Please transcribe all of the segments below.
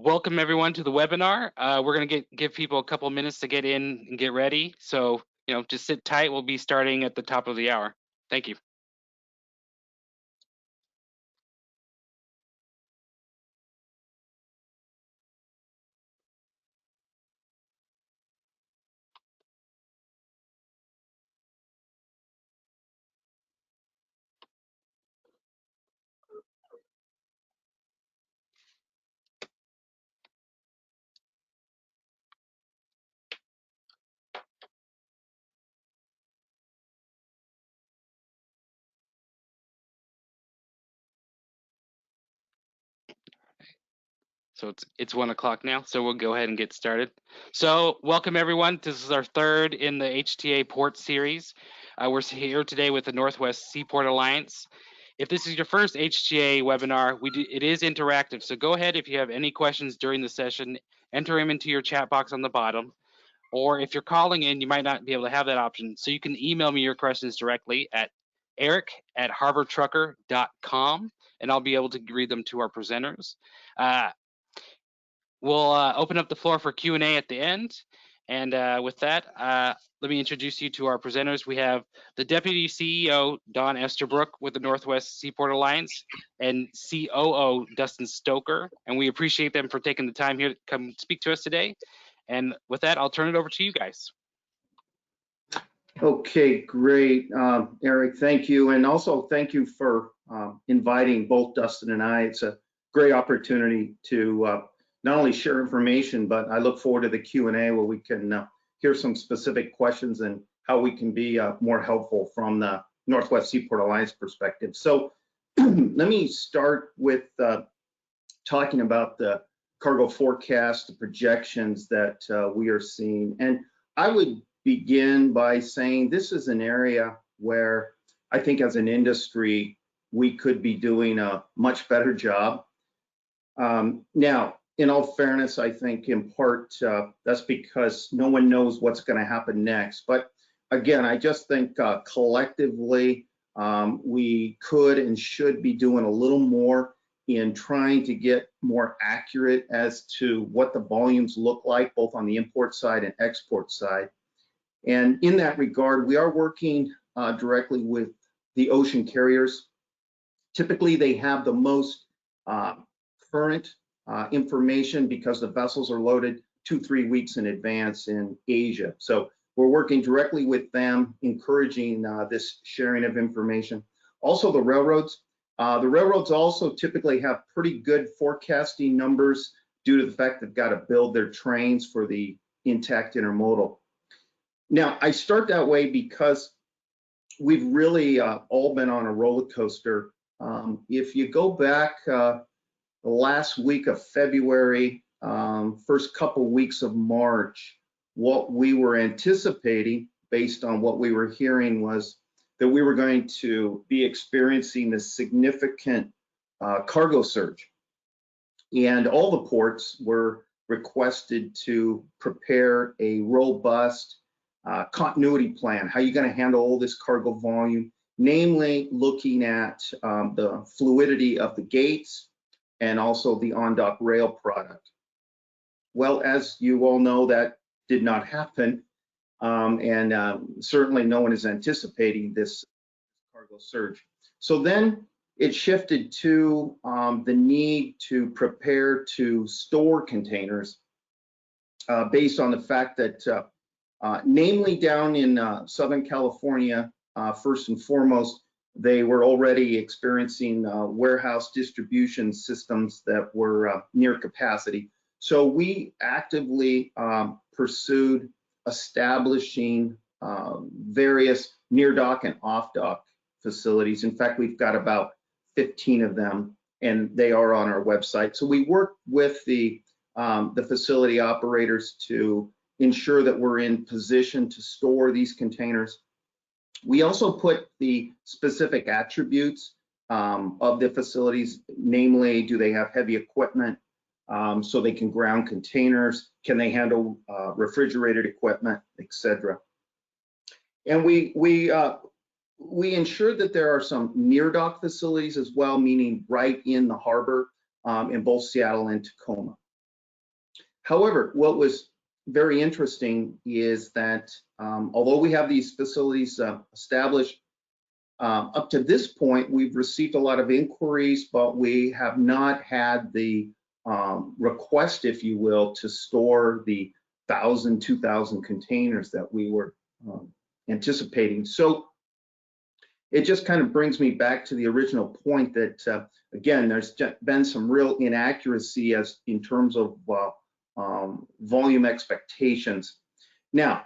Welcome everyone to the webinar. We're going to give people a couple minutes to get in and get ready. So, just sit tight. We'll be starting at the top of the hour. Thank you. So it's 1 o'clock now, so we'll go ahead and get started. So welcome everyone. This is our third in the HTA Port Series. We're here today with the Northwest Seaport Alliance. If this is your first HTA webinar, it is interactive. So go ahead if you have any questions during the session, enter them into your chat box on the bottom. Or if you're calling in, you might not be able to have that option. So you can email me your questions directly at eric@harbortrucker.com, and I'll be able to read them to our presenters. We'll open up the floor for Q&A at the end. And with that, let me introduce you to our presenters. We have the Deputy CEO, Don Esterbrook with the Northwest Seaport Alliance, and COO, Dustin Stoker. And we appreciate them for taking the time here to come speak to us today. And with that, I'll turn it over to you guys. Okay, great. Eric, thank you. And also thank you for inviting both Dustin and I. It's a great opportunity to not only share information, but I look forward to the Q&A where we can hear some specific questions and how we can be more helpful from the Northwest Seaport Alliance perspective. So let me start with talking about the cargo forecast, the projections that we are seeing. And I would begin by saying this is an area where I think as an industry, we could be doing a much better job. Now, in all fairness, I think in part that's because no one knows what's going to happen next. But again, I just think collectively we could and should be doing a little more in trying to get more accurate as to what the volumes look like, both on the import side and export side. And in that regard, we are working directly with the ocean carriers. Typically, they have the most current information because the vessels are loaded 2-3 weeks in advance in Asia. So we're working directly with them, encouraging this sharing of information. Also, the railroads. The railroads also typically have pretty good forecasting numbers due to the fact they've got to build their trains for the intact intermodal. Now, I start that way because we've really all been on a roller coaster. If you go back the last week of February, first couple weeks of March, what we were anticipating based on what we were hearing was that we were going to be experiencing this significant cargo surge. And all the ports were requested to prepare a robust continuity plan. How are you going to handle all this cargo volume? Namely, looking at the fluidity of the gates and also the on-dock rail product. Well, as you all know, that did not happen. Certainly no one is anticipating this cargo surge. So then it shifted to the need to prepare to store containers based on the fact that namely down in Southern California, first and foremost, they were already experiencing warehouse distribution systems that were near capacity. So we actively pursued establishing various near dock and off dock facilities. In fact, we've got about 15 of them, and they are on our website. So we work with the facility operators to ensure that we're in position to store these containers. We also put the specific attributes of the facilities, namely, do they have heavy equipment so they can ground containers? Can they handle refrigerated equipment, etc.? And we ensure that there are some near dock facilities as well, meaning right in the harbor in both Seattle and Tacoma. However, what was very interesting is that although we have these facilities established, up to this point, we've received a lot of inquiries, but we have not had the request, if you will, to store the 1,000, 2,000 containers that we were anticipating. So it just kind of brings me back to the original point that, again, there's been some real inaccuracy as in terms of volume expectations. Now,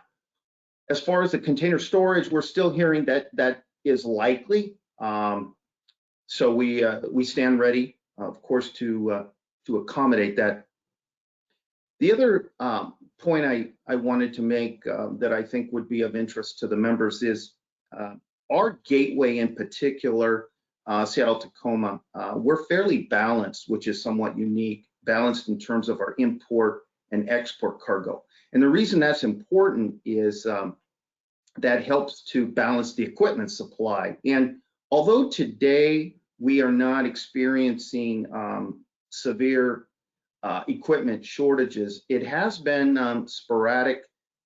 as far as the container storage, we're still hearing that that is likely. So we stand ready, of course, to accommodate that. The other point I wanted to make that I think would be of interest to the members is our gateway in particular, Seattle-Tacoma, we're fairly balanced, which is somewhat unique, balanced in terms of our import and export cargo. And the reason that's important is that helps to balance the equipment supply. And although today we are not experiencing severe equipment shortages, it has been sporadic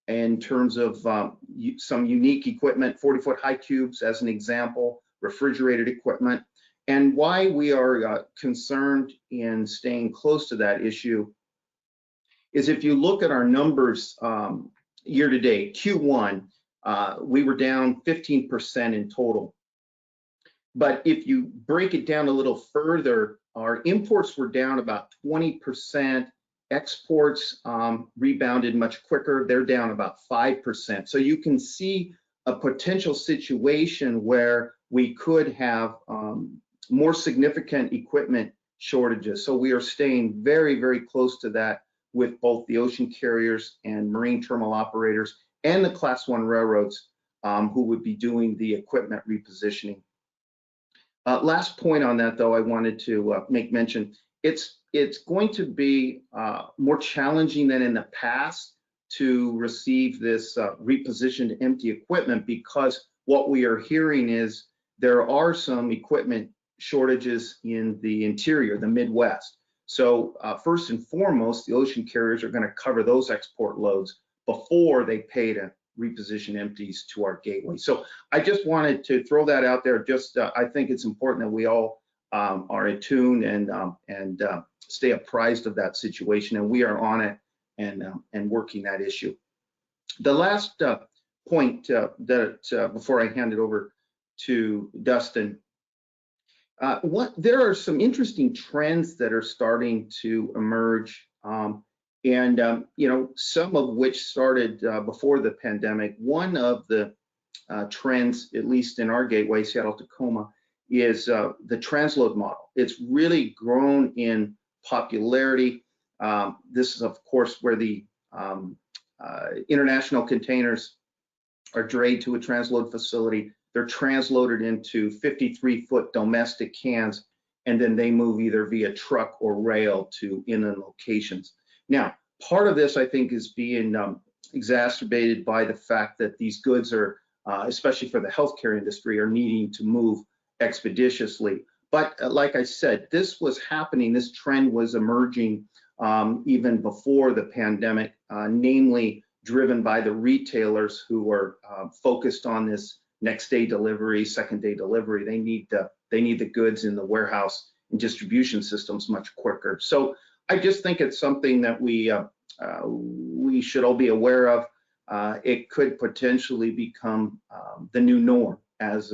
in terms of some unique equipment, 40-foot high cubes as an example, refrigerated equipment. And why we are concerned in staying close to that issue is if you look at our numbers year to date, Q1, we were down 15% in total. But if you break it down a little further, our imports were down about 20%. Exports rebounded much quicker. They're down about 5%. So you can see a potential situation where we could have more significant equipment shortages. So we are staying very, very close to that with both the ocean carriers and marine terminal operators and the Class 1 railroads who would be doing the equipment repositioning. Last point on that, though, I wanted to make mention. It's going to be more challenging than in the past to receive this repositioned empty equipment, because what we are hearing is there are some equipment shortages in the interior, the Midwest. So first and foremost, the ocean carriers are going to cover those export loads before they pay to reposition empties to our gateway. So I just wanted to throw that out there. Just I think it's important that we all are attuned and stay apprised of that situation, and we are on it and working that issue. The last point that before I hand it over to Dustin, there are some interesting trends that are starting to emerge, and you know, some of which started before the pandemic. One of the trends, at least in our gateway, Seattle-Tacoma, is the transload model. It's really grown in popularity. This is, of course, where the international containers are drayed to a transload facility. They're transloaded into 53-foot domestic cans, and then they move either via truck or rail to inland locations. Now, part of this, I think, is being exacerbated by the fact that these goods are, especially for the healthcare industry, are needing to move expeditiously. But like I said, this was happening, this trend was emerging even before the pandemic, namely driven by the retailers who were focused on this next day delivery, second day delivery. They need the goods in the warehouse and distribution systems much quicker. So I just think it's something that we should all be aware of. It could potentially become the new norm as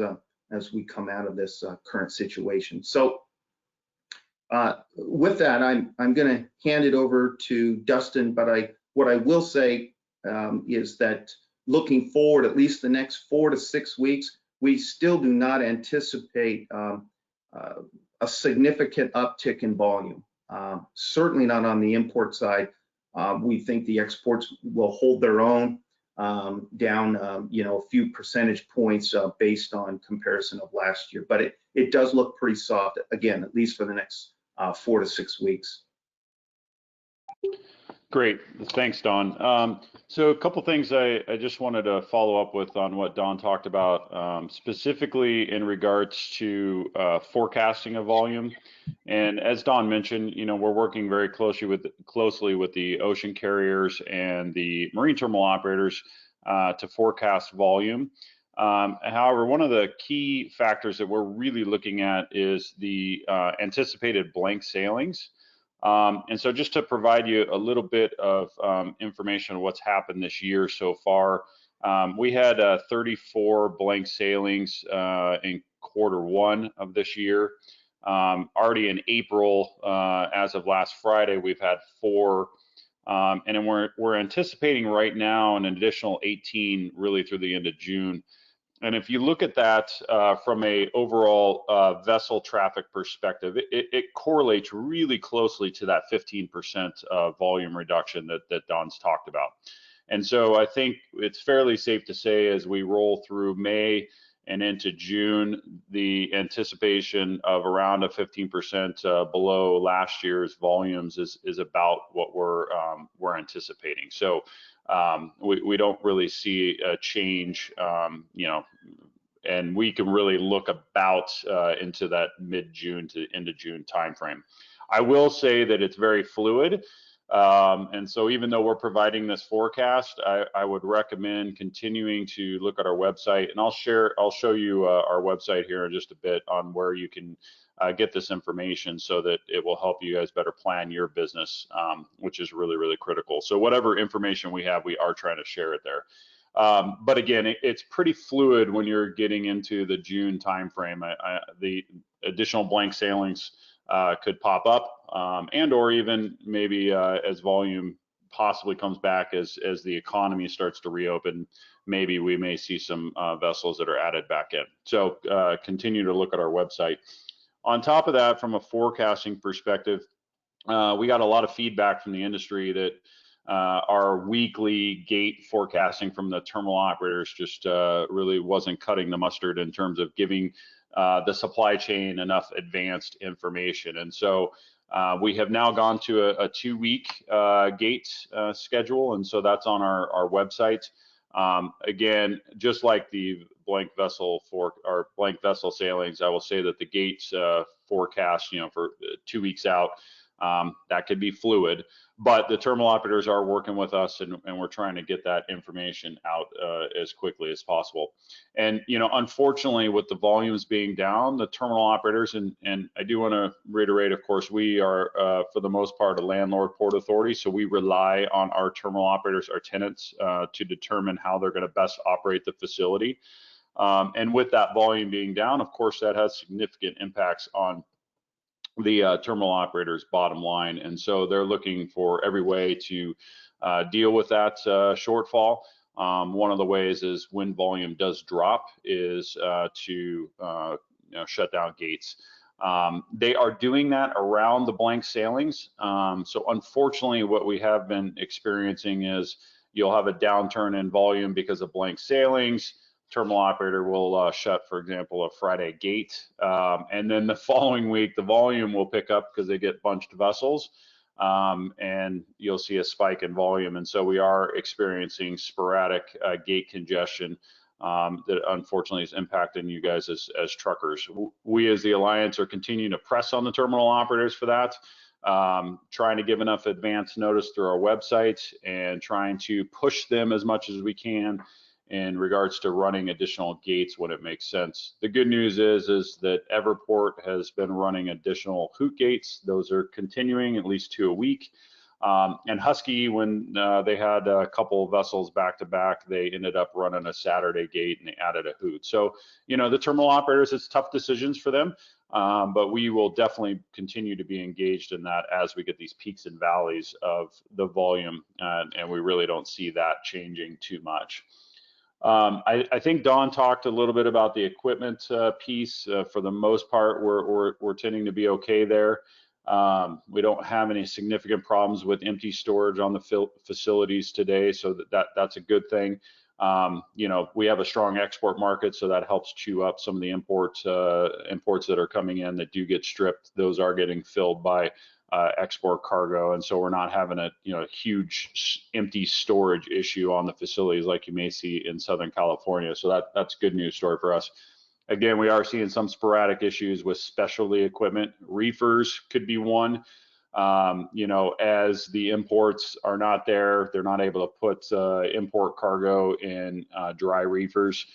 we come out of this current situation. So with that, I'm going to hand it over to Dustin. But what I will say is that looking forward, at least the next 4 to 6 weeks, we still do not anticipate a significant uptick in volume. Certainly not on the import side. We think the exports will hold their own, down you know, a few percentage points based on comparison of last year. But it does look pretty soft, again, at least for the next 4 to 6 weeks. Great, thanks, Don. So a couple things I just wanted to follow up with on what Don talked about, specifically in regards to forecasting of volume. And as Don mentioned, we're working very closely with the ocean carriers and the marine terminal operators to forecast volume. However, one of the key factors that we're really looking at is the anticipated blank sailings. And so just to provide you a little bit of information on what's happened this year so far, we had 34 blank sailings in Q1 of this year. Already in April, as of last Friday, we've had 4. And then we're anticipating right now an additional 18 really through the end of June. And if you look at that from a overall vessel traffic perspective, it correlates really closely to that 15% volume reduction that Don's talked about. And so I think it's fairly safe to say as we roll through May and into June, the anticipation of around a 15% below last year's volumes is about what we're anticipating. So we don't really see a change, and we can really look about into that mid-June to end of June timeframe. I will say that it's very fluid. And so even though we're providing this forecast, I would recommend continuing to look at our website, and I'll show you our website here in just a bit on where you can get this information so that it will help you guys better plan your business, which is really, really critical. So whatever information we have, we are trying to share it there. But again, it's pretty fluid when you're getting into the June timeframe. The additional blank sailings could pop up, and or even maybe as volume possibly comes back as the economy starts to reopen, maybe we may see some vessels that are added back in. So continue to look at our website. On top of that, from a forecasting perspective, we got a lot of feedback from the industry that our weekly gate forecasting from the terminal operators just really wasn't cutting the mustard in terms of giving the supply chain enough advanced information. And so we have now gone to a 2-week gate schedule, and so that's on our website. Again, just like the blank vessel sailings, I will say that the gates forecast, for 2 weeks out, that could be fluid, but the terminal operators are working with us, and we're trying to get that information out as quickly as possible. And unfortunately, with the volumes being down, the terminal operators, and I do want to reiterate, of course, we are for the most part a landlord port authority, so we rely on our terminal operators, our tenants, to determine how they're going to best operate the facility. And with that volume being down, of course, that has significant impacts on the terminal operators' bottom line, and so they're looking for every way to deal with that shortfall. One of the ways is when volume does drop is to shut down gates. They are doing that around the blank sailings. So unfortunately, what we have been experiencing is you'll have a downturn in volume because of blank sailings. Terminal operator will shut, for example, a Friday gate, and then the following week the volume will pick up because they get bunched vessels, and you'll see a spike in volume. And so we are experiencing sporadic gate congestion that unfortunately is impacting you guys as truckers. We as the Alliance are continuing to press on the terminal operators for that, trying to give enough advance notice through our website and trying to push them as much as we can in regards to running additional gates when it makes sense. The good news is that Everport has been running additional hoot gates. Those are continuing, at least 2 a week. And Husky, when they had a couple of vessels back to back, they ended up running a Saturday gate and they added a hoot. So, the terminal operators, it's tough decisions for them, but we will definitely continue to be engaged in that as we get these peaks and valleys of the volume, and we really don't see that changing too much. I think Don talked a little bit about the equipment piece. For the most part, we're tending to be okay there. We don't have any significant problems with empty storage on the facilities today, so that's a good thing. We have a strong export market, so that helps chew up some of the imports that are coming in that do get stripped. Those are getting filled by export cargo, and so we're not having a huge empty storage issue on the facilities like you may see in Southern California. So that's good news story for us. Again, we are seeing some sporadic issues with specialty equipment. Reefers could be one. As the imports are not there, they're not able to put import cargo in dry reefers,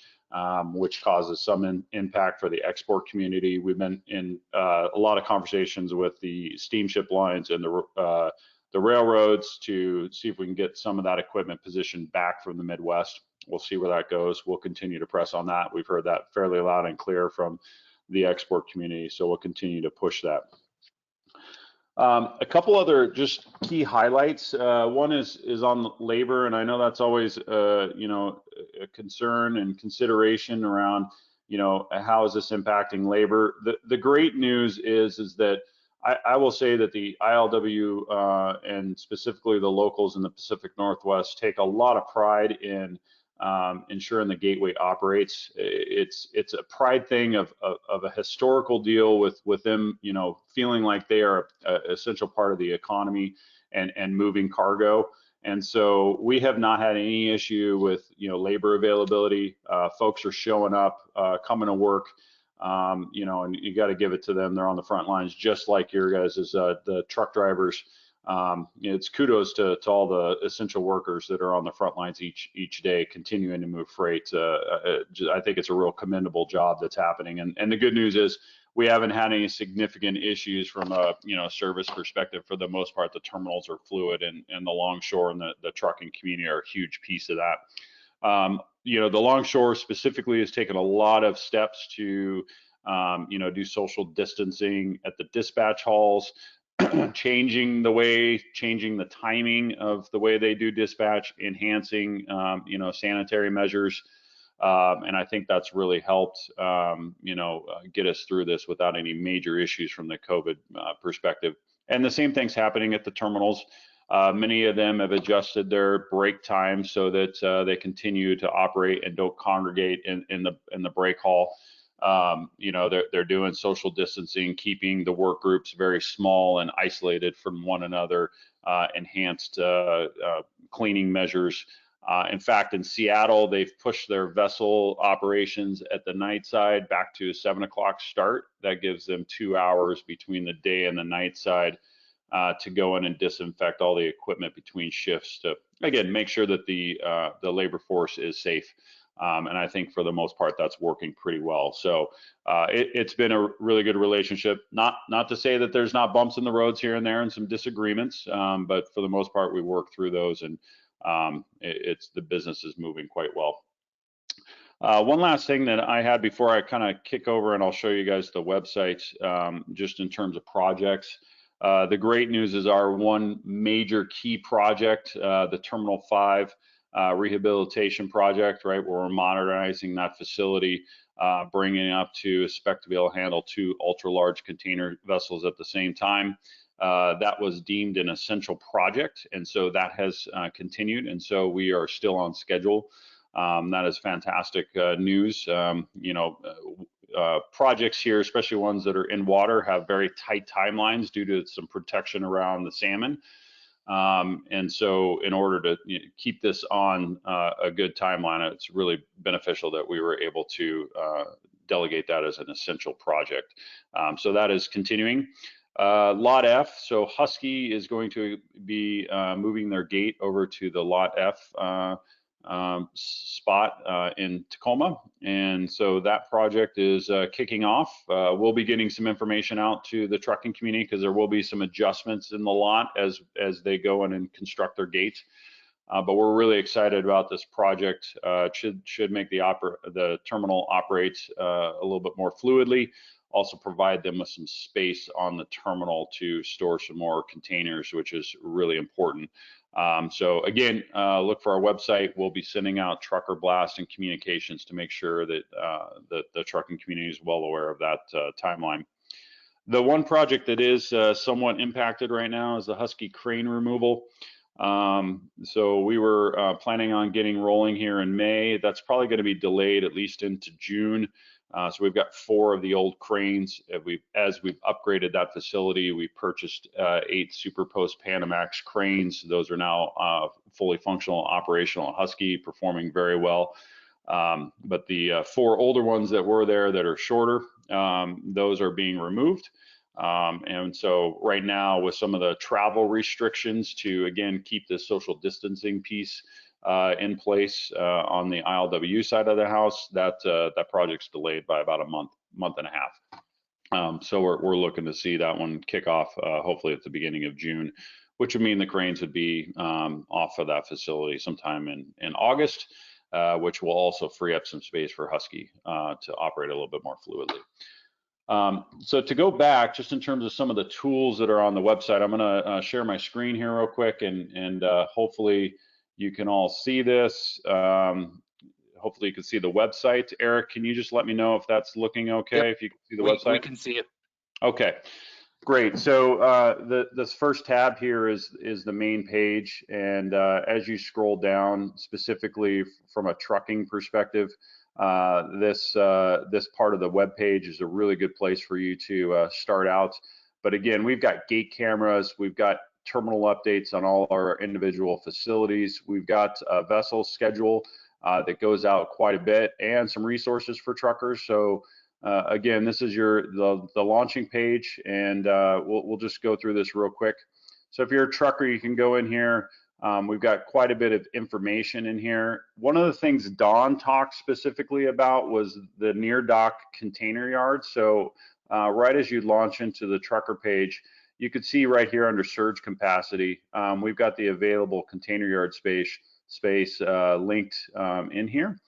which causes some impact for the export community. We've been in a lot of conversations with the steamship lines and the railroads to see if we can get some of that equipment positioned back from the Midwest. We'll see where that goes. We'll continue to press on that. We've heard that fairly loud and clear from the export community, so we'll continue to push that. A couple other just key highlights. One is on labor, and I know that's always a concern and consideration around how is this impacting labor. The great news is that I will say that the ILW and specifically the locals in the Pacific Northwest take a lot of pride in ensuring the gateway operates. It's a pride thing of a historical deal with them, feeling like they are an essential part of the economy and moving cargo. And so we have not had any issue with labor availability. Folks are showing up, coming to work, and you got to give it to them. They're on the front lines, just like your guys as the truck drivers. It's kudos to all the essential workers that are on the front lines each day, continuing to move freight. I think it's a real commendable job that's happening. And the good news is we haven't had any significant issues from a service perspective. For the most part, the terminals are fluid, and the longshore and the trucking community are a huge piece of that. The longshore specifically has taken a lot of steps to do social distancing at the dispatch halls. changing the timing of the way they do dispatch, enhancing, sanitary measures. And I think that's really helped, get us through this without any major issues from the COVID perspective. And the same thing's happening at the terminals. Many of them have adjusted their break time so that they continue to operate and don't congregate in the break hall. They're doing social distancing, keeping the work groups very small and isolated from one another, enhanced cleaning measures. In fact, in Seattle, they've pushed their vessel operations at the night side back to a 7 o'clock start. That gives them 2 hours between the day and the night side to go in and disinfect all the equipment between shifts to, again, make sure that the labor force is safe. And I think for the most part, that's working pretty well. So it's been a really good relationship. Not to say that there's not bumps in the roads here and there and some disagreements, but for the most part, we work through those, and the business is moving quite well. One last thing that I had before I kind of kick over, and I'll show you guys the website, just in terms of projects. The great news is our one major key project, the Terminal 5 rehabilitation project, right, where we're modernizing that facility, bringing it up to spec to be able to handle 2 ultra-large container vessels at the same time. That was deemed an essential project, and so that has continued, and so we are still on schedule. That is fantastic news. Projects here, especially ones that are in water, have very tight timelines due to some protection around the salmon. And so in order to keep this on a good timeline, it's really beneficial that we were able to delegate that as an essential project. So that is continuing. Lot F, so Husky is going to be moving their gate over to the Lot F spot in Tacoma, and so that project is kicking off. We'll be getting some information out to the trucking community because there will be some adjustments in the lot as they go in and construct their gates. But we're really excited about this project. It should make the terminal operate a little bit more fluidly. Also provide them with some space on the terminal to store some more containers, which is really important. So again, look for our website. We'll be sending out trucker blast and communications to make sure that the trucking community is well aware of that timeline. The one project that is somewhat impacted right now is the Husky crane removal. So we were planning on getting rolling here in May. That's probably going to be delayed at least into June. So we've got 4 of the old cranes. As we've upgraded that facility, we purchased 8 Superpost Panamax cranes. Those are now fully functional, operational, Husky, performing very well. But the 4 older ones that were there that are shorter, those are being removed. And so right now with some of the travel restrictions to, again, keep this social distancing piece in place on the ILW side of the house, that project's delayed by about a month and a half. So we're looking to see that one kick off hopefully at the beginning of June, which would mean the cranes would be off of that facility sometime in August, which will also free up some space for Husky to operate a little bit more fluidly. So to go back, just in terms of some of the tools that are on the website, I'm going to share my screen here real quick, and hopefully you can all see this. Hopefully you can see the website. Eric, can you just let me know if that's looking okay? Yep. If you can see the website? We can see it. Okay, great. So this first tab here is the main page, and as you scroll down, specifically from a trucking perspective, this part of the web page is a really good place for you to start out. But again, we've got gate cameras, we've got terminal updates on all our individual facilities, we've got a vessel schedule that goes out quite a bit, and some resources for truckers. So again, this is the launching page, and we'll just go through this real quick. So if you're a trucker, you can go in here. We've got quite a bit of information in here. One of the things Don talked specifically about was the near dock container yard. So right as you launch into the trucker page, you could see right here under surge capacity, we've got the available container yard space linked in here.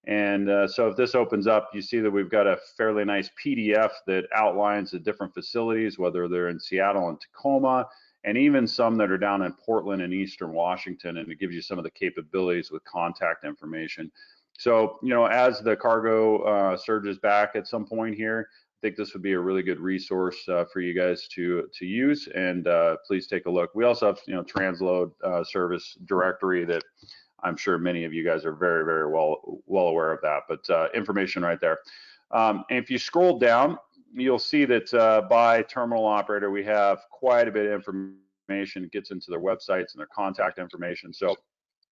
And so if this opens up, you see that we've got a fairly nice PDF that outlines the different facilities, whether they're in Seattle and Tacoma, and even some that are down in Portland and Eastern Washington, and it gives you some of the capabilities with contact information. So, you know, as the cargo surges back at some point here, I think this would be a really good resource for you guys to use, and please take a look. We also have, you know, Transload service directory that I'm sure many of you guys are very, very well aware of that, but information right there. And if you scroll down, you'll see that by terminal operator, we have quite a bit of information. It gets into their websites and their contact information. So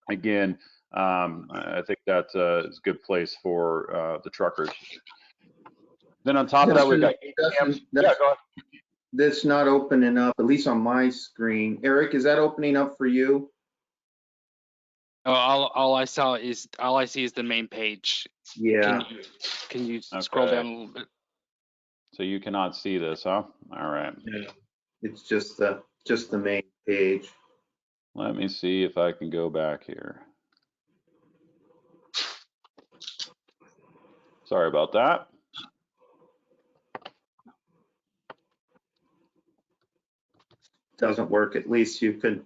again, I think that is a good place for the truckers. Then on top of that, we've got Dustin, yeah, go ahead. that's not opening up, at least on my screen. Eric, is that opening up for you? Oh, all I see is the main page. Yeah. Can you scroll down a little bit? So you cannot see this, huh? All right. Yeah. It's just the main page. Let me see if I can go back here. Sorry about that. Doesn't work. At least you can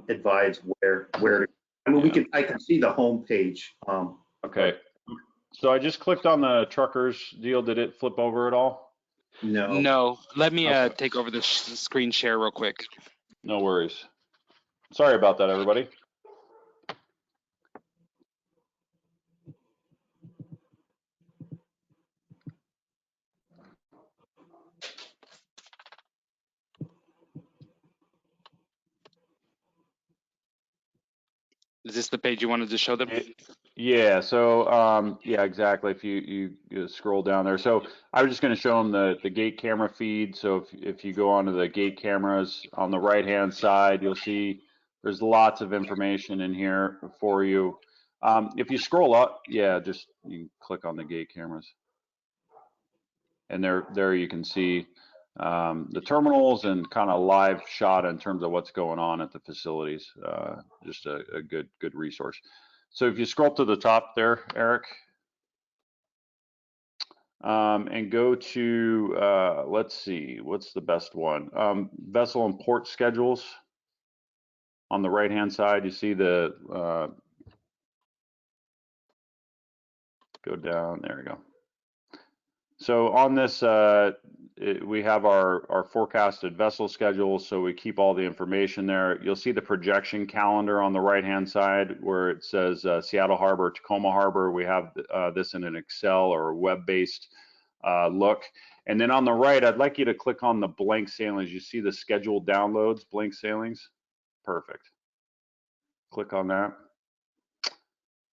advise where to. I mean, Yeah. I can see the home page. Okay. So I just clicked on the truckers deal. Did it flip over at all? No. No. Let me Okay. take over the screen share real quick. No worries. Sorry about that, everybody. Is this the page you wanted to show them? Yeah, so yeah, exactly. If you scroll down there, so I was just going to show them the gate camera feed. So if you go onto the gate cameras on the right hand side, you'll see there's lots of information in here for you. If you scroll up, yeah, just you can click on the gate cameras, and there you can see the terminals and kind of live shot in terms of what's going on at the facilities. Just a good resource. So if you scroll up to the top there, Eric, and go to, let's see, what's the best one? Vessel and port schedules. On the right-hand side, you see the, go down, there we go. So on this, we have our forecasted vessel schedule, so we keep all the information there. You'll see the projection calendar on the right-hand side where it says Seattle Harbor, Tacoma Harbor. We have this in an Excel or web-based look. And then on the right, I'd like you to click on the blank sailings. You see the scheduled downloads, blank sailings? Perfect. Click on that.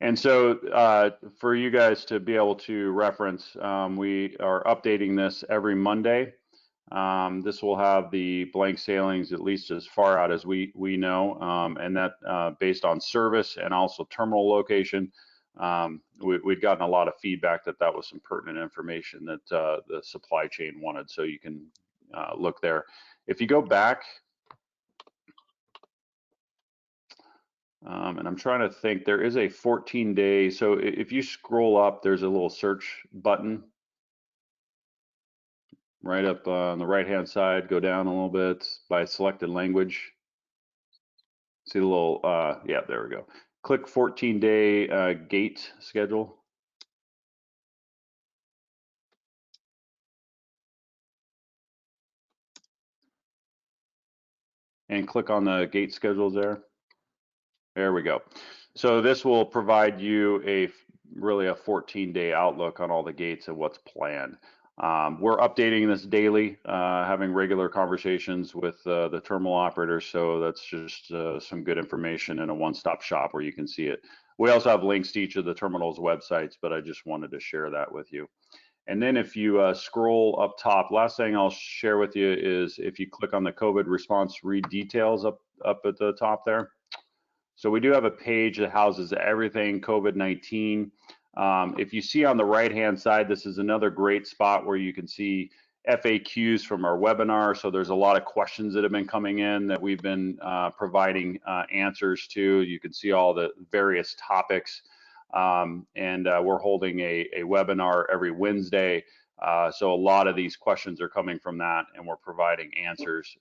And so for you guys to be able to reference, we are updating this every Monday. This will have the blank sailings at least as far out as we know, and that based on service and also terminal location. We'd gotten a lot of feedback that that was some pertinent information that the supply chain wanted, so you can look there. If you go back, and I'm trying to think, there is a 14-day, so if you scroll up, there's a little search button right up on the right-hand side. Go down a little bit by selected language. See the little, yeah, there we go. Click 14-day gate schedule. And click on the gate schedules there. There we go. So this will provide you really a 14-day outlook on all the gates and what's planned. We're updating this daily, having regular conversations with the terminal operators. So that's just some good information in a one-stop shop where you can see it. We also have links to each of the terminals' websites, but I just wanted to share that with you. And then if you scroll up top, last thing I'll share with you is if you click on the COVID response read details up at the top there. So we do have a page that houses everything COVID-19. If you see on the right-hand side, this is another great spot where you can see FAQs from our webinar. So there's a lot of questions that have been coming in that we've been providing answers to. You can see all the various topics. And we're holding a webinar every Wednesday. So a lot of these questions are coming from that, and we're providing answers.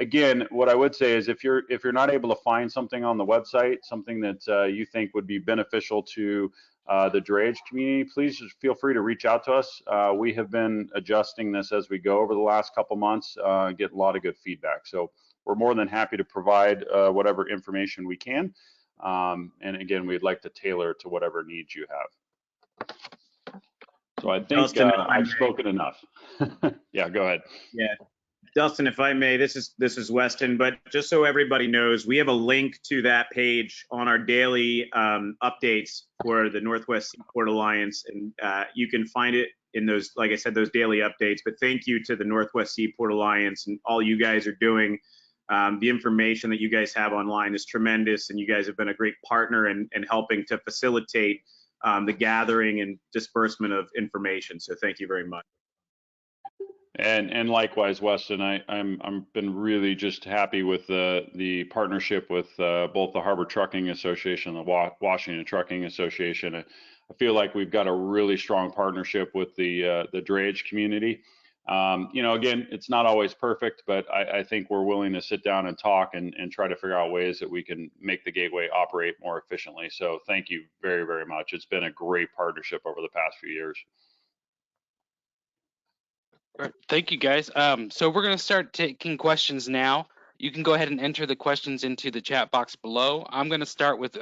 Again, what I would say is if you're not able to find something on the website, something that you think would be beneficial to the drayage community, please just feel free to reach out to us. We have been adjusting this as we go over the last couple months, get a lot of good feedback. So we're more than happy to provide whatever information we can. And again, we'd like to tailor it to whatever needs you have. So I think Dustin, I've spoken enough. Yeah, go ahead. Yeah, Dustin, if I may, this is Weston, but just so everybody knows, we have a link to that page on our daily updates for the Northwest Seaport Alliance, and you can find it in those, like I said, those daily updates. But thank you to the Northwest Seaport Alliance and all you guys are doing. The information that you guys have online is tremendous, and you guys have been a great partner in helping to facilitate the gathering and disbursement of information. So thank you very much. And likewise, Weston, I'm been really just happy with the partnership with both the Harbor Trucking Association and the Washington Trucking Association. I feel like we've got a really strong partnership with the drayage community. You know, again, it's not always perfect, but I think we're willing to sit down and talk and try to figure out ways that we can make the gateway operate more efficiently. So thank you very, very much. It's been a great partnership over the past few years. All right, thank you, guys. So we're going to start taking questions now. You can go ahead and enter the questions into the chat box below. I'm going to start with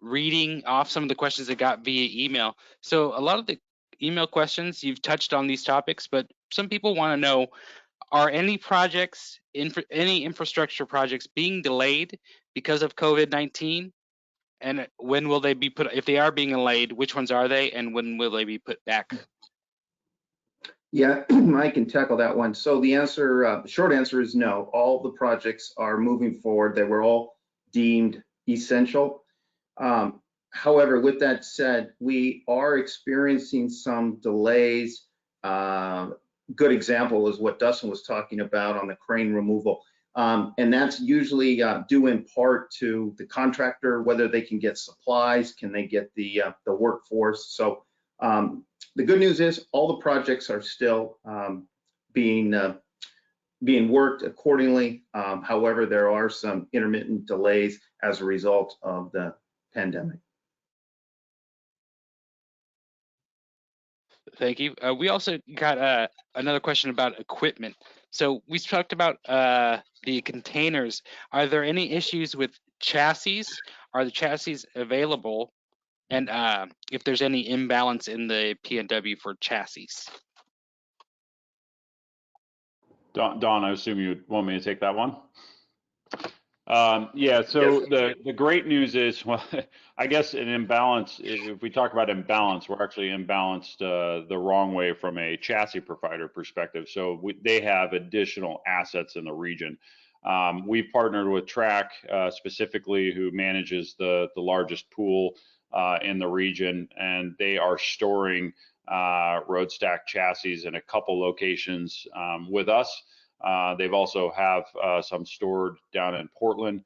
reading off some of the questions that got via email. So a lot of the email questions, you've touched on these topics, but some people want to know, are any projects, any infrastructure projects being delayed because of COVID-19? And when will they be put, if they are being delayed, which ones are they, and when will they be put back? Yeah, I can tackle that one. So the answer, short answer is no. All the projects are moving forward. They were all deemed essential. However, with that said, we are experiencing some delays. Good example is what Dustin was talking about on the crane removal. And that's usually due in part to the contractor, whether they can get supplies, can they get the workforce. So the good news is all the projects are still being worked accordingly. However, there are some intermittent delays as a result of the pandemic. Thank you. We also got another question about equipment. So we talked about the containers. Are there any issues with chassis? Are the chassis available? And if there's any imbalance in the P&W for chassis? Don, I assume you want me to take that one? Yeah, so the great news is, well, I guess an imbalance, if we talk about imbalance, we're actually imbalanced the wrong way from a chassis provider perspective. So they have additional assets in the region. We've partnered with Track specifically, who manages the largest pool in the region, and they are storing road stack chassis in a couple locations with us. They've also have some stored down in Portland.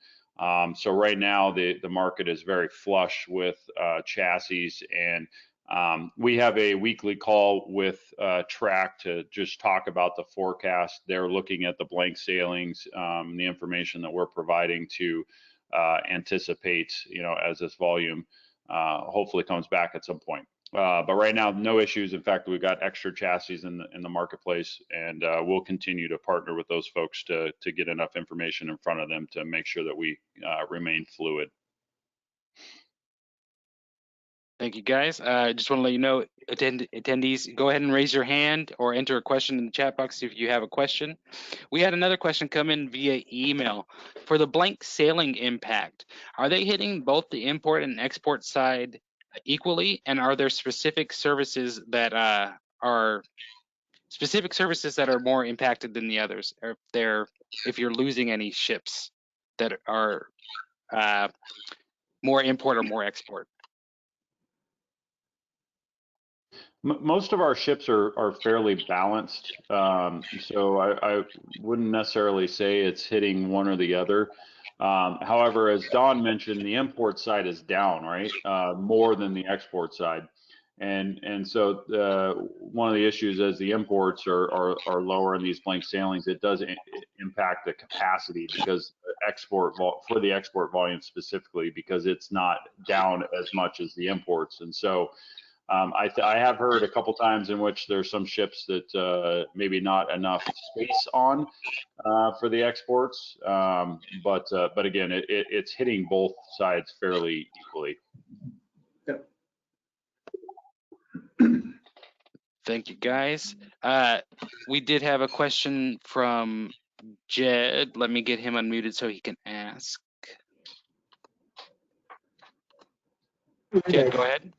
So right now the market is very flush with chassis, and we have a weekly call with Track to just talk about the forecast. They're looking at the blank sailings, the information that we're providing to anticipate, as this volume hopefully comes back at some point. But right now, no issues. In fact, we've got extra chassis in the marketplace, and we'll continue to partner with those folks to get enough information in front of them to make sure that we remain fluid. Thank you, guys. I just want to let you know, attendees, go ahead and raise your hand or enter a question in the chat box if you have a question. We had another question come in via email. For the blank sailing impact, are they hitting both the import and export side equally? And are there specific services that are more impacted than the others? Or if you're losing any ships that are more import or more export? Most of our ships are fairly balanced, so I wouldn't necessarily say it's hitting one or the other. However, as Don mentioned, the import side is down, right? More than the export side. And so one of the issues as the imports are lower in these blank sailings, it does impact the capacity, because for the export volume specifically, because it's not down as much as the imports. And so I have heard a couple times in which there's some ships that maybe not enough space on for the exports, but again, it's hitting both sides fairly equally. Thank you, guys. We did have a question from Jed. Let me get him unmuted so he can ask. Jed, go ahead.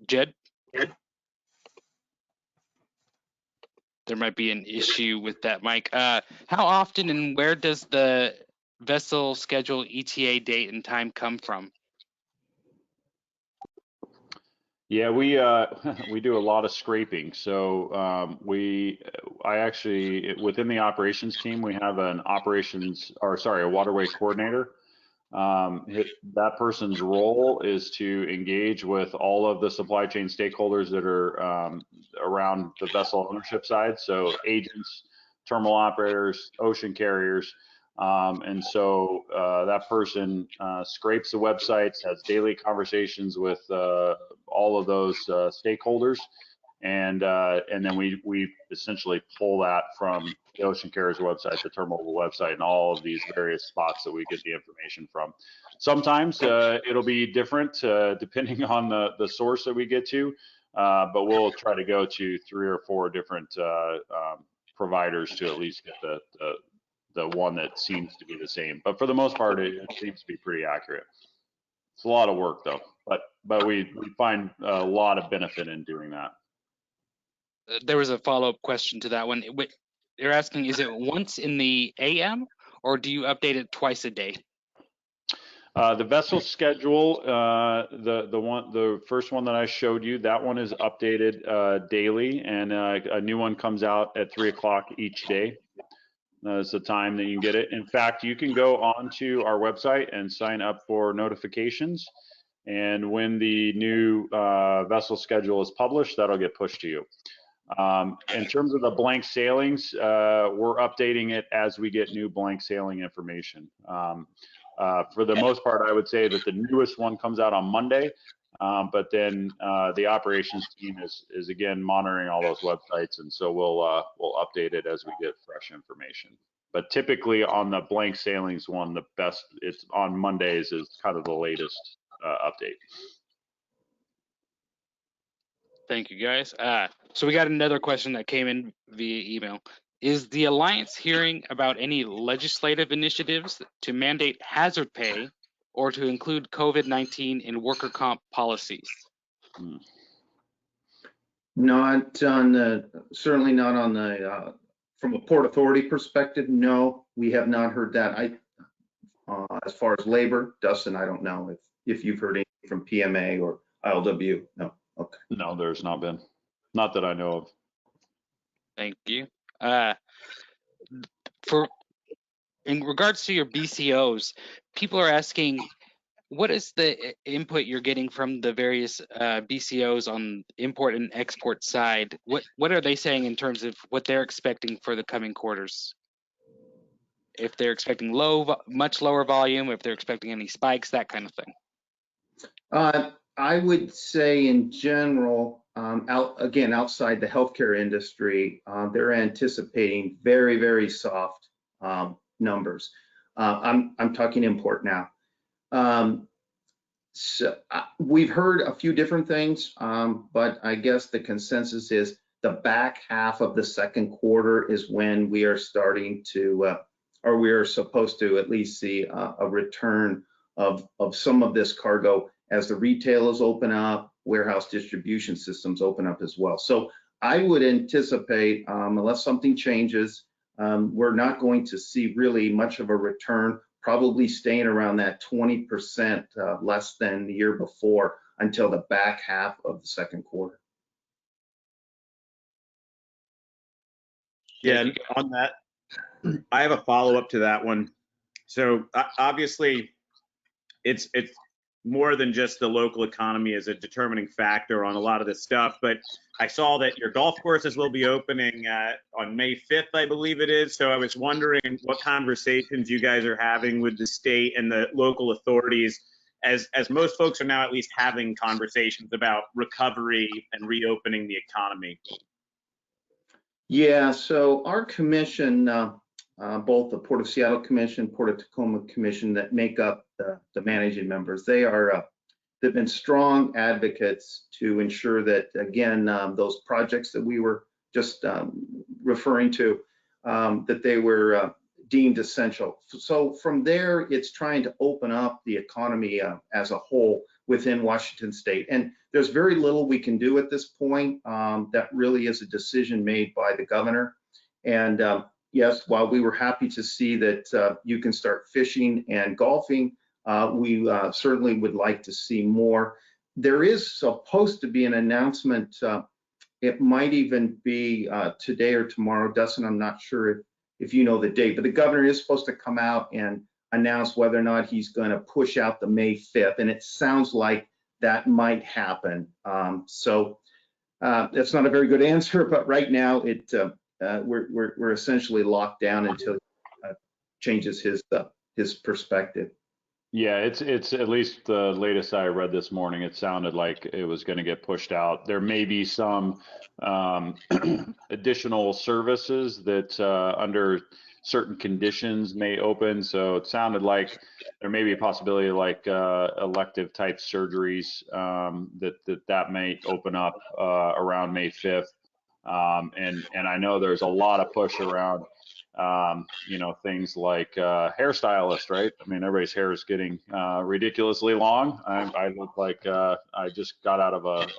Jed? There might be an issue with that mic. How often and where does the vessel schedule ETA date and time come from? Yeah, we do a lot of scraping. So I actually, within the operations team, we have a waterway coordinator. That person's role is to engage with all of the supply chain stakeholders that are around the vessel ownership side. So agents, terminal operators, ocean carriers. And so that person scrapes the websites, has daily conversations with all of those stakeholders, and then we essentially pull that from the ocean carrier's website, the terminal website, and all of these various spots that we get the information from. Sometimes it'll be different depending on the source that we get to, but we'll try to go to 3 or 4 different providers to at least get the one that seems to be the same. But for the most part, it seems to be pretty accurate. It's a lot of work though, but we find a lot of benefit in doing that. There was a follow-up question to that one. They're asking, is it once in the AM or do you update it twice a day? The vessel schedule, the first one that I showed you, that one is updated daily, and a new one comes out at 3 o'clock each day. That's the time that you can get it. In fact, you can go onto our website and sign up for notifications. And when the new vessel schedule is published, that'll get pushed to you. In terms of the blank sailings, we're updating it as we get new blank sailing information. For the most part, I would say that the newest one comes out on Monday, but then the operations team is again monitoring all those websites, and so we'll update it as we get fresh information. But typically on the blank sailings one, the best it's on Mondays is kind of the latest update. Thank you, guys. So we got another question that came in via email. Is the Alliance hearing about any legislative initiatives to mandate hazard pay or to include COVID-19 in worker comp policies? Not on the, certainly not on the, from a Port Authority perspective, no, we have not heard that. As far as labor, Dustin, I don't know if you've heard anything from PMA or ILW, no, okay. No, there's not been, not that I know of. Thank you. In regards to your BCOs, people are asking, what is the input you're getting from the various BCOs on import and export side? What are they saying in terms of what they're expecting for the coming quarters? If they're expecting much lower volume, if they're expecting any spikes, that kind of thing. I would say in general, outside the healthcare industry, they're anticipating very, very soft numbers. I'm talking import now. So we've heard a few different things, but I guess the consensus is the back half of the second quarter is when we are starting to, or we are supposed to at least see a return of some of this cargo as the retailers open up, warehouse distribution systems open up as well. So I would anticipate, unless something changes, we're not going to see really much of a return, probably staying around that 20% less than the year before until the back half of the second quarter. Yeah, on that, I have a follow-up to that one. So obviously, it's more than just the local economy as a determining factor on a lot of this stuff, but I saw that your golf courses will be opening on May 5th, I believe it is. So I was wondering what conversations you guys are having with the state and the local authorities, as most folks are now at least having conversations about recovery and reopening the economy. Yeah, so our commission, both the Port of Seattle Commission, Port of Tacoma Commission, that make up the managing members, they've been strong advocates to ensure that, again, those projects that we were just referring to, that they were deemed essential. So from there, it's trying to open up the economy as a whole within Washington State. And there's very little we can do at this point. That really is a decision made by the governor. And yes, while we were happy to see that you can start fishing and golfing, we certainly would like to see more. There is supposed to be an announcement. It might even be today or tomorrow. Dustin, I'm not sure if you know the date, but the governor is supposed to come out and announce whether or not he's going to push out the May 5th. And it sounds like that might happen. So that's not a very good answer, but right now we're essentially locked down until he changes his perspective. Yeah, it's at least the latest I read this morning. It sounded like it was going to get pushed out. There may be some additional services that under certain conditions may open. So it sounded like there may be a possibility like elective type surgeries that may open up around May 5th. And I know there's a lot of push around things like hairstylist, right? I mean, everybody's hair is getting ridiculously long. I look like I just got out of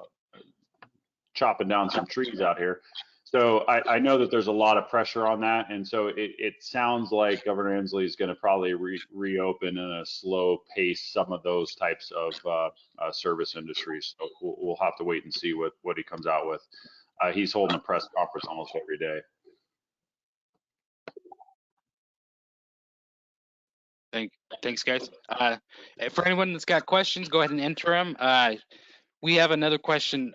chopping down some trees out here. So I know that there's a lot of pressure on that. And so it sounds like Governor Inslee is going to probably reopen in a slow pace some of those types of service industries. So we'll have to wait and see what he comes out with. He's holding a press conference almost every day. Thanks, guys. For anyone that's got questions, go ahead and enter them. We have another question.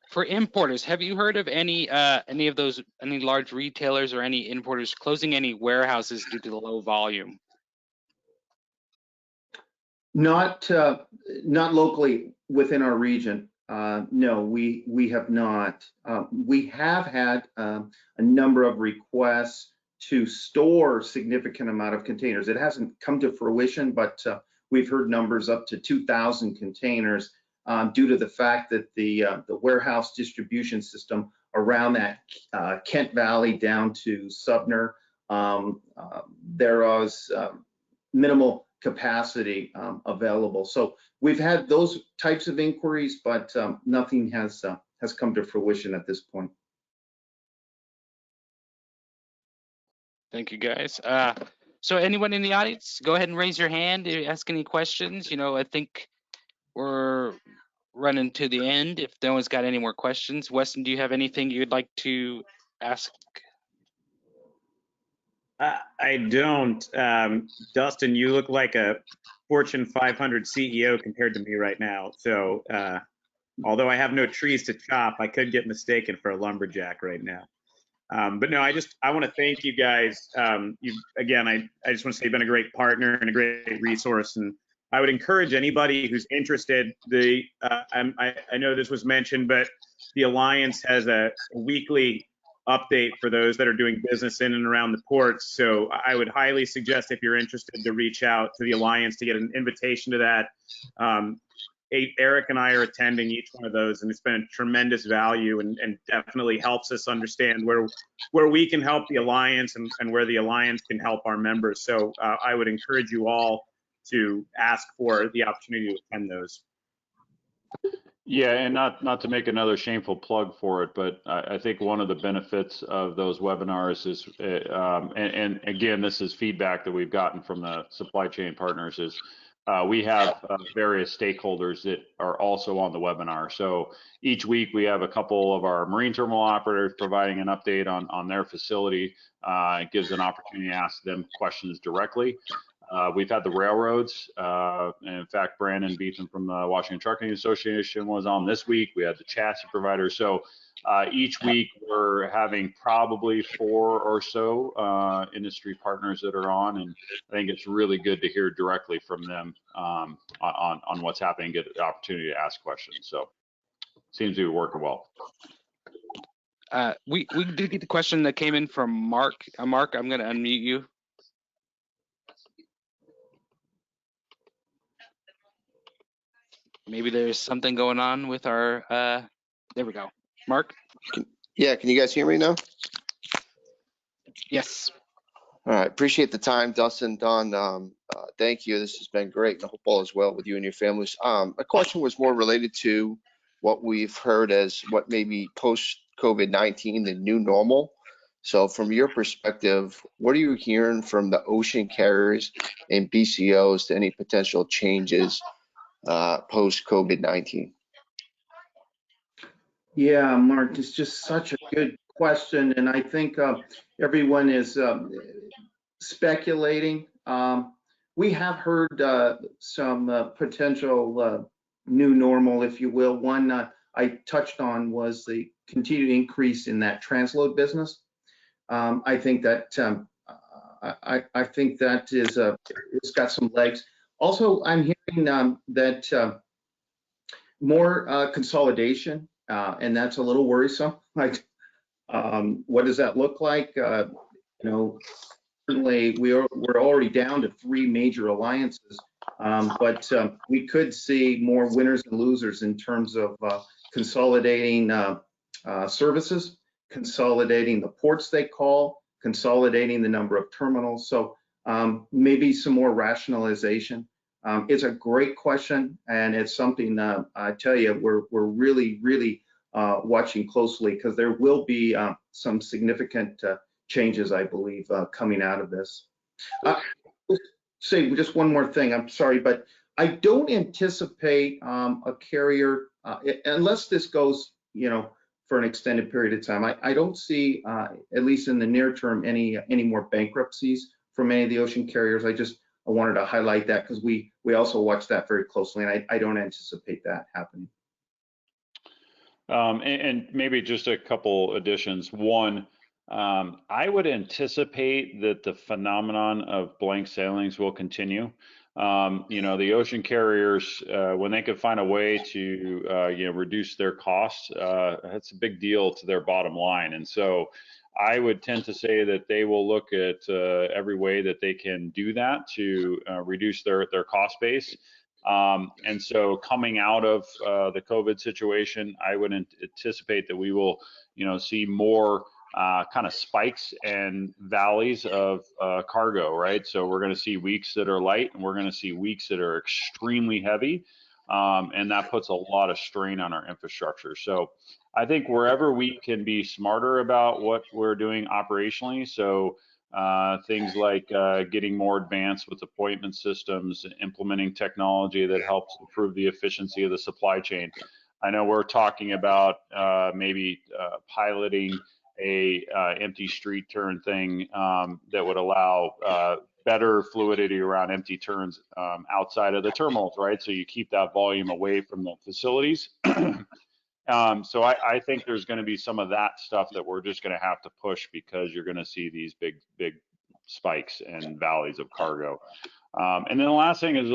For importers, have you heard of any large retailers or any importers closing any warehouses due to the low volume? Not locally within our region. No, we have not. We have had a number of requests to store significant amount of containers. It hasn't come to fruition, but we've heard numbers up to 2,000 containers due to the fact that the warehouse distribution system around that Kent Valley down to Sumner, there was minimal capacity available. So we've had those types of inquiries, but nothing has come to fruition at this point. Thank you, guys. So anyone in the audience, go ahead and raise your hand if you ask any questions. You know, I think we're running to the end. If no one's got any more questions, Weston, do you have anything you'd like to ask? I don't. Dustin, you look like a Fortune 500 CEO compared to me right now. So although I have no trees to chop, I could get mistaken for a lumberjack right now. But no, I want to thank you guys. Again, I just want to say you've been a great partner and a great resource. And I would encourage anybody who's interested. I know this was mentioned, but the Alliance has a weekly update for those that are doing business in and around the ports. So I would highly suggest, if you're interested, to reach out to the Alliance to get an invitation to that. Eric and I are attending each one of those, and it's been a tremendous value and definitely helps us understand where we can help the Alliance and where the Alliance can help our members. So I would encourage you all to ask for the opportunity to attend those. Yeah, and not to make another shameful plug for it, but I think one of the benefits of those webinars is, and again, this is feedback that we've gotten from the supply chain partners, is we have various stakeholders that are also on the webinar. So each week we have a couple of our marine terminal operators providing an update on their facility. It gives an opportunity to ask them questions directly. We've had the railroads. And in fact, Brandon Beetham from the Washington Trucking Association was on this week. We had the chassis providers. So each week we're having probably 4 or so industry partners that are on, and I think it's really good to hear directly from them on what's happening, get the opportunity to ask questions. So seems to be working well. We did get the question that came in from Mark. Mark, I'm going to unmute you. Maybe there's something going on with our, there we go. Mark? Yeah, can you guys hear me now? Yes. All right, appreciate the time, Dustin, Don. Thank you. This has been great. I hope all is well with you and your families. My question was more related to what we've heard as what may be post-COVID-19, the new normal. So from your perspective, what are you hearing from the ocean carriers and BCOs to any potential changes post-COVID-19? Yeah, Mark, it's just such a good question, and I think everyone is speculating. We have heard some potential new normal, if you will. One I touched on was the continued increase in that transload business. I think that I think that is it's got some legs. Also, I'm hearing that more consolidation, and that's a little worrisome. Like, what does that look like? You know, certainly we're already down to 3 major alliances, but we could see more winners and losers in terms of consolidating services, consolidating the ports they call, consolidating the number of terminals. So maybe some more rationalization. It's a great question, and it's something I tell you we're really watching closely, because there will be some significant changes, I believe, coming out of this. Say just one more thing. I'm sorry, but I don't anticipate a carrier, unless this goes, you know, for an extended period of time. I don't see, at least in the near term, any more bankruptcies from any of the ocean carriers. I wanted to highlight that because we also watch that very closely, and I don't anticipate that happening. And maybe just a couple additions. One, I would anticipate that the phenomenon of blank sailings will continue. The ocean carriers, when they could find a way to, reduce their costs, that's a big deal to their bottom line. And so I would tend to say that they will look at every way that they can do that to reduce their cost base. And so coming out of the COVID situation, I would anticipate that we will, see more kind of spikes and valleys of cargo, right? So we're going to see weeks that are light, and we're going to see weeks that are extremely heavy, and that puts a lot of strain on our infrastructure. So I think wherever we can be smarter about what we're doing operationally, so things like getting more advanced with appointment systems, implementing technology that helps improve the efficiency of the supply chain. I know we're talking about maybe piloting a empty street turn thing that would allow better fluidity around empty turns outside of the terminals, right? So you keep that volume away from the facilities. So I think there's going to be some of that stuff that we're just going to have to push, because you're going to see these big spikes and valleys of cargo. And then the last thing is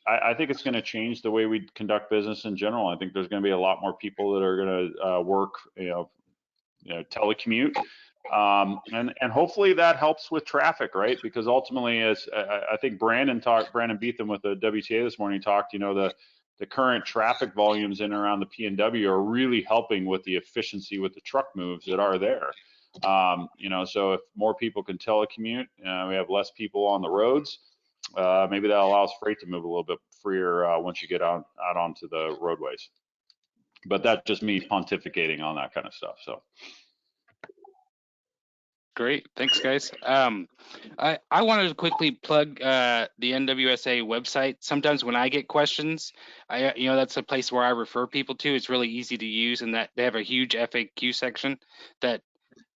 I think it's going to change the way we conduct business in general. I think there's going to be a lot more people that are going to work, telecommute. And hopefully that helps with traffic, right? Because ultimately, as I think Brandon Beetham with the WTA this morning talked, the current traffic volumes in and around the PNW are really helping with the efficiency with the truck moves that are there. So if more people can telecommute, we have less people on the roads. Maybe that allows freight to move a little bit freer once you get out onto the roadways. But that's just me pontificating on that kind of stuff. So. Great, thanks, guys. I wanted to quickly plug the NWSA website. Sometimes when I get questions, that's a place where I refer people to. It's really easy to use, and that they have a huge FAQ section that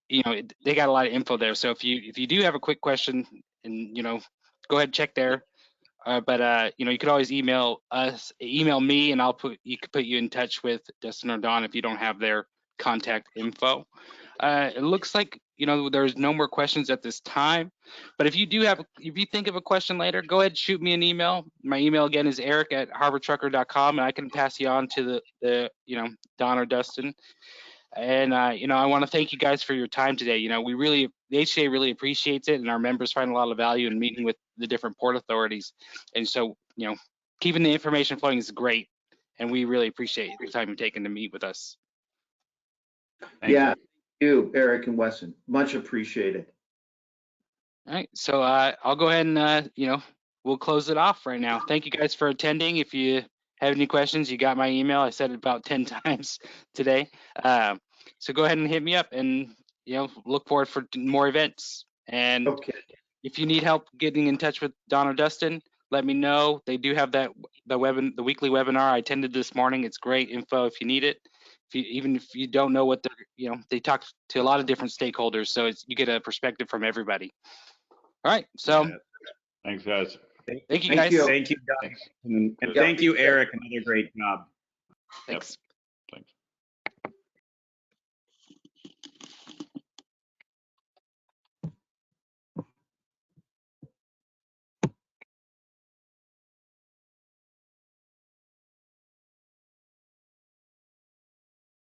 they got a lot of info there. So if you do have a quick question, and go ahead and check there. But you could always email me, and you could put you in touch with Dustin or Don if you don't have their contact info. It looks like there's no more questions at this time, but if you think of a question later, go ahead, shoot me an email. My email again is eric@harbortrucker.com, and I can pass you on to the Don or Dustin. And I want to thank you guys for your time today. The HTA really appreciates it, and our members find a lot of value in meeting with the different port authorities. And so keeping the information flowing is great, and we really appreciate the time you've taken to meet with us. Thank you, Eric and Weston. Much appreciated. All right, so I'll go ahead and we'll close it off right now. Thank you guys for attending. If you have any questions, you got my email. I said it about 10 times today. So go ahead and hit me up, and look forward for more events. And if you need help getting in touch with Don or Dustin, let me know. They do have the weekly webinar I attended this morning. It's great info if you need it. Even if you don't know what they're, they talk to a lot of different stakeholders, so you get a perspective from everybody. All right, so thanks, guys. Thank you, guys. Thank you, guys. And thank you, Eric. Another great job. Thanks.